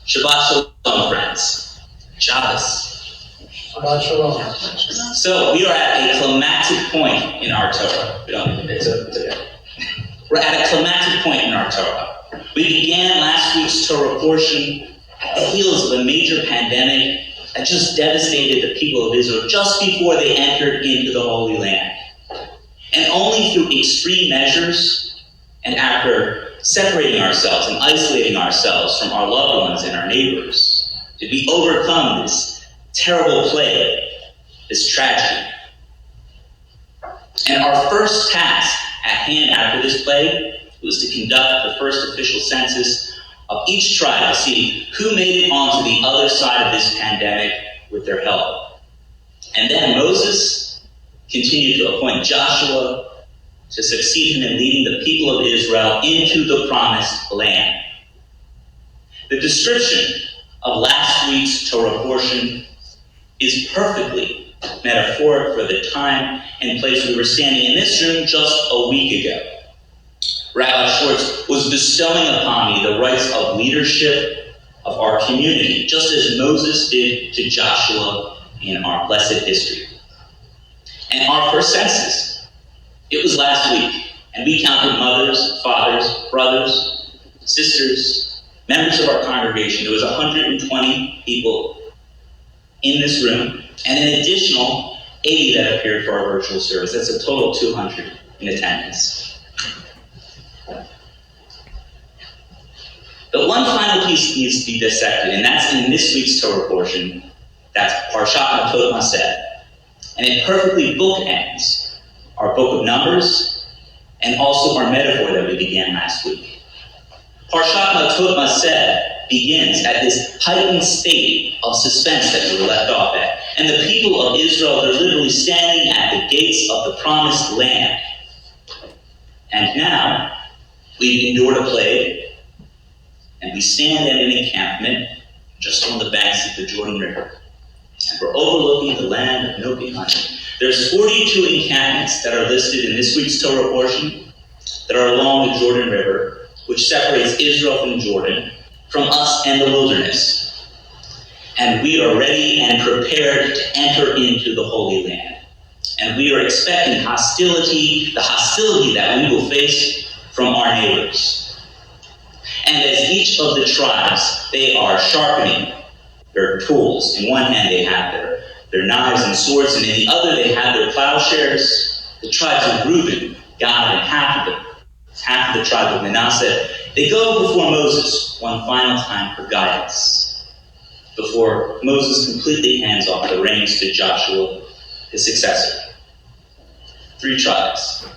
Shabbat Shalom, friends. Shabbos. Shabbat Shalom. So we are at a climactic point in our Torah. We don't need to it's okay. We're at a climactic point in our Torah. We began last week's Torah portion at the heels of a major pandemic that just devastated the people of Israel just before they entered into the Holy Land. And only through extreme measures and after separating ourselves and isolating ourselves from our loved ones and our neighbors did we overcome this terrible plague, this tragedy. And our first task at hand after this plague was to conduct the first official census of each tribe to see who made it onto the other side of this pandemic with their help. And then Moses continued to appoint Joshua to succeed him in leading the people of Israel into the promised land. The description of last week's Torah portion is perfectly metaphoric for the time and place we were standing in this room just a week ago. Rabbi Schwartz was bestowing upon me the rights of leadership of our community, just as Moses did to Joshua in our blessed history. And our first census, it was last week, and we counted mothers, fathers, brothers, sisters, members of our congregation. There was 120 people in this room, and an additional 80 that appeared for our virtual service. That's a total of 200 in attendance. But one final piece needs to be dissected, and that's in this week's Torah portion. That's Parshat Matot-Massei. And it perfectly bookends our book of Numbers and also our metaphor that we began last week. Parshat Matot-Massei begins at this heightened state of suspense that we were left off at. And the people of Israel, they're literally standing at the gates of the promised land. And now, we've endured a plague, and we stand at an encampment just on the banks of the Jordan River. And we're overlooking the land of milk and honey. There's 42 encampments that are listed in this week's Torah portion that are along the Jordan River, which separates Israel from Jordan, from us and the wilderness. And we are ready and prepared to enter into the Holy Land. And we are expecting hostility, the hostility that we will face from our neighbors. And as each of the tribes, they are sharpening their tools. In one hand, they have their knives and swords, and in the other, they have their plowshares. The tribes of Reuben, Gad, and half of the tribe of Manasseh, they go before Moses one final time for guidance, before Moses completely hands off the reins to Joshua, his successor. 3 tribes.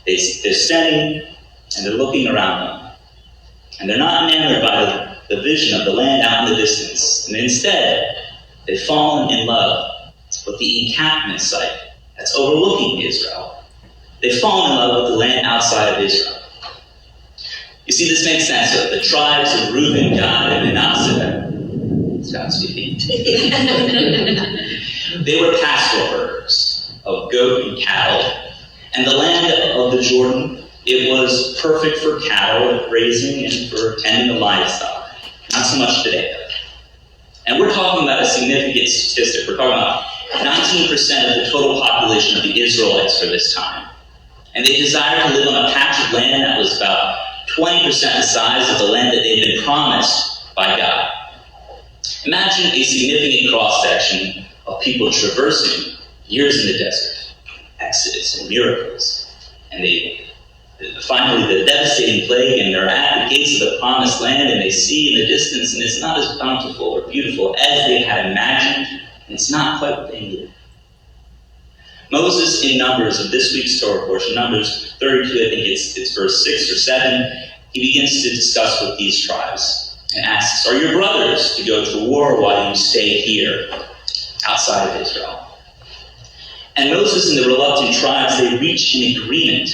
They're standing, and they're looking around them. And they're not enamored by the vision of the land out in the distance. And instead, they've fallen in love with the encampment site that's overlooking Israel. They've fallen in love with the land outside of Israel. You see, this makes sense. So the tribes of Reuben, Gad, and Manasseh, Scott speaking, they were pastoral herders of goat and cattle. And the land of the Jordan, it was perfect for cattle raising and for tending the livestock. Not so much today, though. And we're talking about a significant statistic. We're talking about 19% of the total population of the Israelites for this time. And they desired to live on a patch of land that was about 20% the size of the land that they'd been promised by God. Imagine a significant cross-section of people traversing years in the desert, exodus and miracles. And finally, the devastating plague, and they're at the gates of the promised land, and they see in the distance, and it's not as bountiful or beautiful as they had imagined, and it's not quite what they needed. Moses, in Numbers of this week's Torah portion, Numbers 32, I think it's verse 6 or 7, he begins to discuss with these tribes and asks, are your brothers to go to war while you stay here outside of Israel? And Moses and the reluctant tribes, they reach an agreement.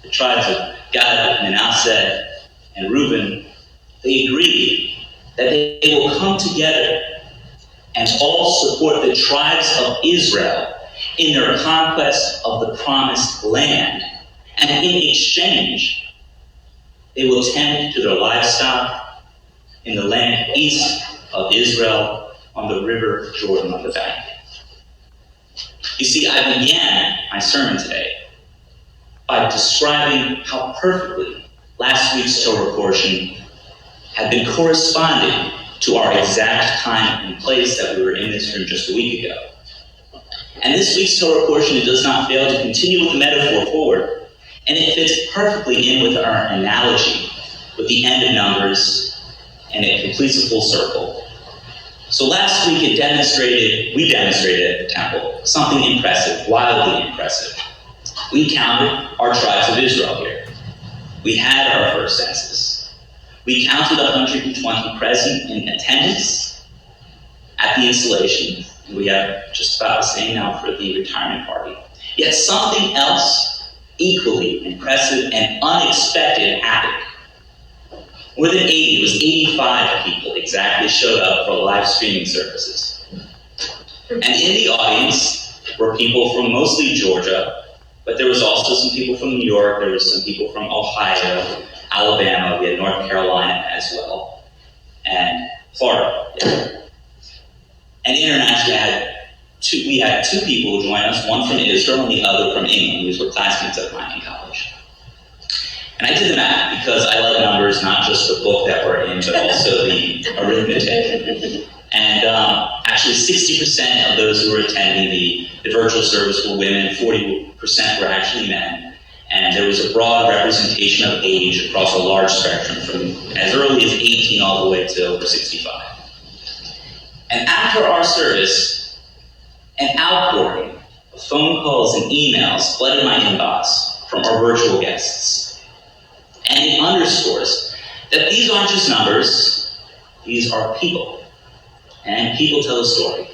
The tribes of Gad, Manasseh, and Reuben, they agree that they will come together and all support the tribes of Israel in their conquest of the promised land. And in exchange, they will tend to their livestock, in the land east of Israel on the river Jordan on the bank. You see, I began my sermon today by describing how perfectly last week's Torah portion had been corresponding to our exact time and place that we were in this room just a week ago. And this week's Torah portion does not fail to continue with the metaphor forward, and it fits perfectly in with our analogy with the end of Numbers, and it completes a full circle. So last week we demonstrated at the temple something impressive, wildly impressive. We counted our tribes of Israel here. We had our first census. We counted 120 present in attendance at the installation, and we have just about the same now for the retirement party. Yet something else equally impressive and unexpected happened. More than 80, it was 85 people exactly showed up for live streaming services. And in the audience were people from mostly Georgia, but there was also some people from New York, there was some people from Ohio, Alabama, we had North Carolina as well, and Florida. Yeah. And internationally, we had two people join us, one from Israel and the other from England. These were classmates of mine in college. And I did the math because I like numbers, not just the book that we're in, but also the arithmetic. And actually 60% of those who were attending the virtual service were women, 40% were actually men. And there was a broad representation of age across a large spectrum, from as early as 18 all the way to over 65. And after our service, an outpouring of phone calls and emails flooded my inbox from our virtual guests. And it underscores that these aren't just numbers, these are people. And people tell a story.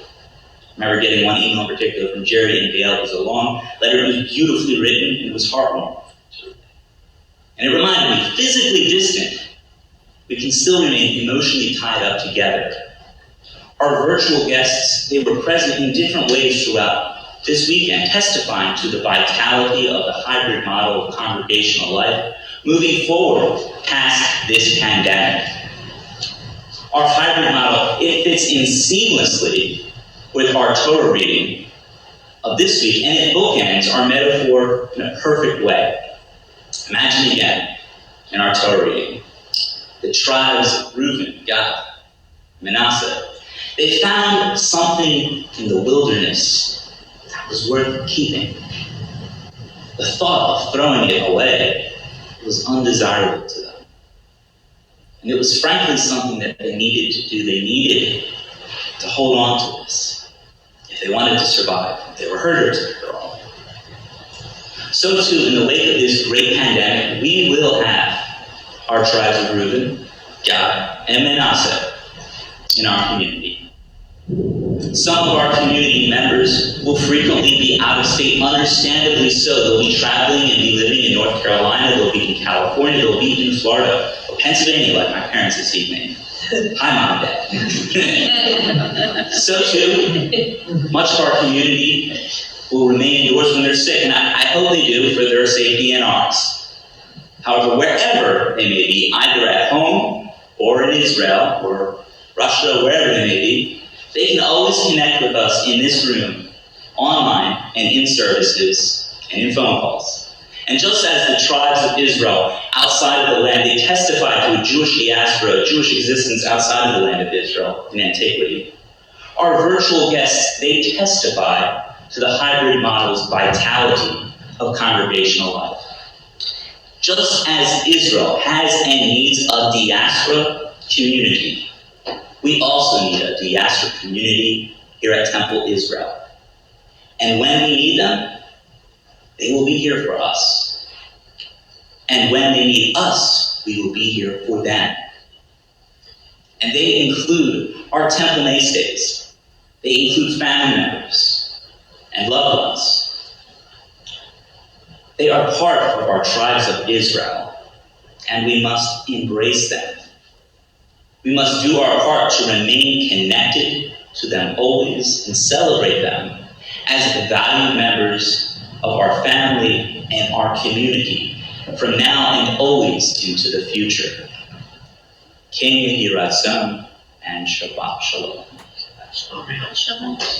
I remember getting one email in particular from Jerry and Gail. It was a long letter. It was beautifully written, and it was heartwarming. And it reminded me, physically distant, we can still remain emotionally tied up together. Our virtual guests, they were present in different ways throughout this weekend, testifying to the vitality of the hybrid model of congregational life, moving forward past this pandemic. Our hybrid model, it fits in seamlessly with our Torah reading of this week, and it bookends our metaphor in a perfect way. Imagine again, in our Torah reading, the tribes of Reuben, Gad, Manasseh, they found something in the wilderness that was worth keeping. The thought of throwing it away was undesirable to them. And it was frankly something that they needed to do. They needed to hold on to this if they wanted to survive, if they were herders after all. So too, in the wake of this great pandemic, we will have our tribes of Reuben, Gad, and Manasseh in our community. Some of our community members will frequently be out of state, understandably so. They'll be traveling and be living in North Carolina, they'll be in California, they'll be in Florida, or Pennsylvania, like my parents this evening. Hi, Mom and Dad. So too, much of our community will remain indoors when they're sick, and I hope they do for their safety and ours. However, wherever they may be, either at home or in Israel or Russia, wherever they may be, they can always connect with us in this room, online, and in services, and in phone calls. And just as the tribes of Israel outside of the land, they testified to a Jewish diaspora, a Jewish existence outside of the land of Israel in antiquity, our virtual guests, they testify to the hybrid model's vitality of congregational life. Just as Israel has and needs a diaspora community, we also need a diaspora community here at Temple Israel. And when we need them, they will be here for us. And when they need us, we will be here for them. And they include our Temple mainstays. They include family members and loved ones. They are part of our tribes of Israel, and we must embrace them. We must do our part to remain connected to them always and celebrate them as valued members of our family and our community from now and always into the future. Ken Yehi Ratzon, and Shabbat Shalom. Shalom.